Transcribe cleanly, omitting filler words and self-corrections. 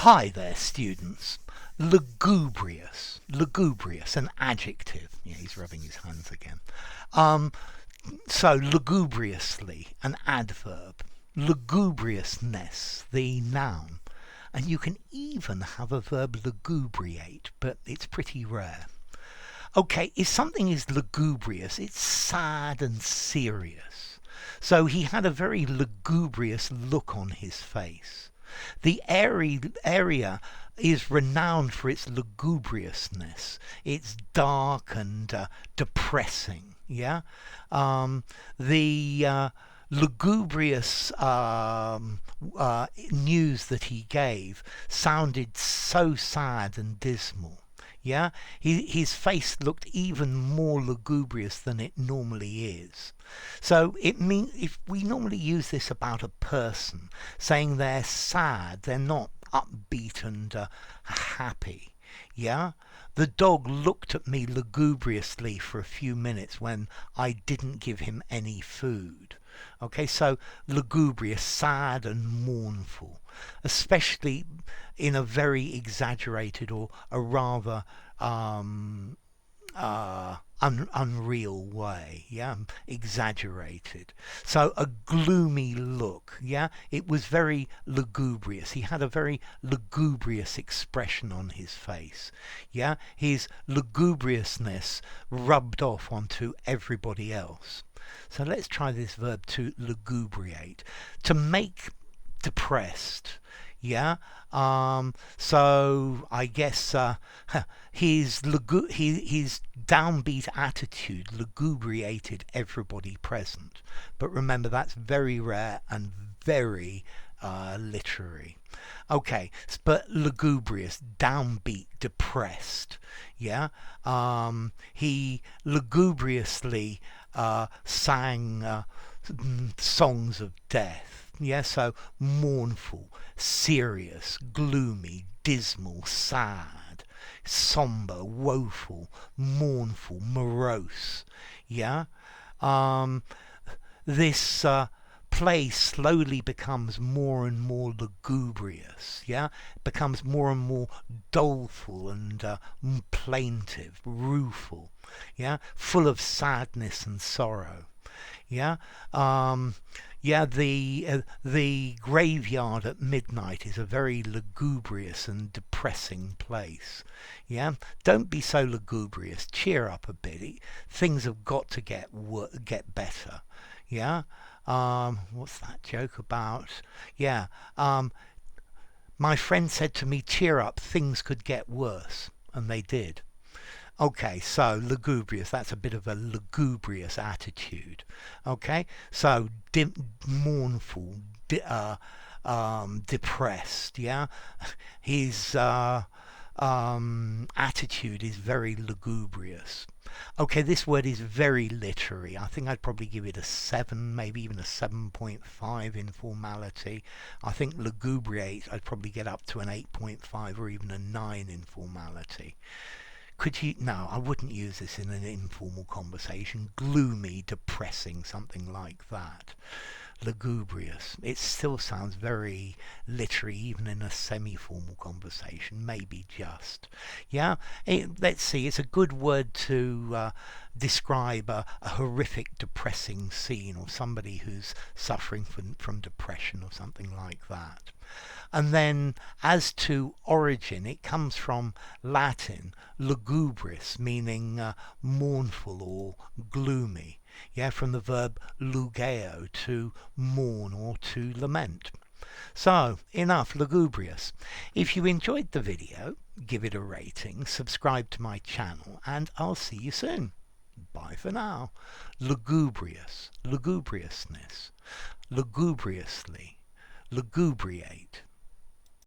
Hi there, students. Lugubrious, an adjective. Yeah, he's rubbing his hands again. So lugubriously, an adverb. Lugubriousness, the noun. And you can even have a verb lugubriate, but it's pretty rare. Okay, if something is lugubrious, it's sad and serious. So he had a very lugubrious look on his face. The area is renowned for its lugubriousness. It's dark and depressing. Yeah, the lugubrious news that he gave sounded so sad and dismal. Yeah, his face looked even more lugubrious than it normally is. So it means if we normally use this about a person, saying they're sad, they're not upbeat and happy. Yeah, the dog looked at me lugubriously for a few minutes when I didn't give him any food. Okay, so lugubrious, sad and mournful, especially in a very exaggerated or a rather unreal way. Yeah, exaggerated. So a gloomy look. Yeah, it was very lugubrious. He had a very lugubrious expression on his face. Yeah, his lugubriousness rubbed off onto everybody else. So let's try this verb to lugubriate. To make depressed. Yeah. So I guess his downbeat attitude lugubriated everybody present. But remember, that's very rare and very literary. Okay, but lugubrious, downbeat, depressed. Yeah. He lugubriously sang songs of death. Yeah, so mournful, serious, gloomy, dismal, sad, somber, woeful, mournful, morose. Yeah, this play slowly becomes more and more lugubrious. Yeah, it becomes more and more doleful and plaintive, rueful. Yeah, full of sadness and sorrow. Yeah, the graveyard at midnight is a very lugubrious and depressing place. Yeah, don't be so lugubrious. Cheer up a bit. Things have got to get better. Yeah. What's that joke about? Yeah. My friend said to me, "Cheer up. Things could get worse," and they did. Okay, so lugubrious, that's a bit of a lugubrious attitude. Okay, so mournful, depressed, yeah? His attitude is very lugubrious. Okay, this word is very literary. I think I'd probably give it a 7, maybe even a 7.5 in formality. I think lugubriate, I'd probably get up to an 8.5 or even a 9 in formality. Could you? No, I wouldn't use this in an informal conversation. Gloomy, depressing, something like that. Lugubrious. It still sounds very literary, even in a semi-formal conversation. Maybe just. Yeah. Let's see. It's a good word to describe a horrific, depressing scene, or somebody who's suffering from depression or something like that. And then as to origin, it comes from Latin lugubris, meaning mournful or gloomy. Yeah, from the verb lugeo, to mourn or to lament. So, enough lugubrious. If you enjoyed the video, give it a rating, subscribe to my channel, and I'll see you soon. Bye for now. Lugubrious, lugubriousness, lugubriously, lugubriate.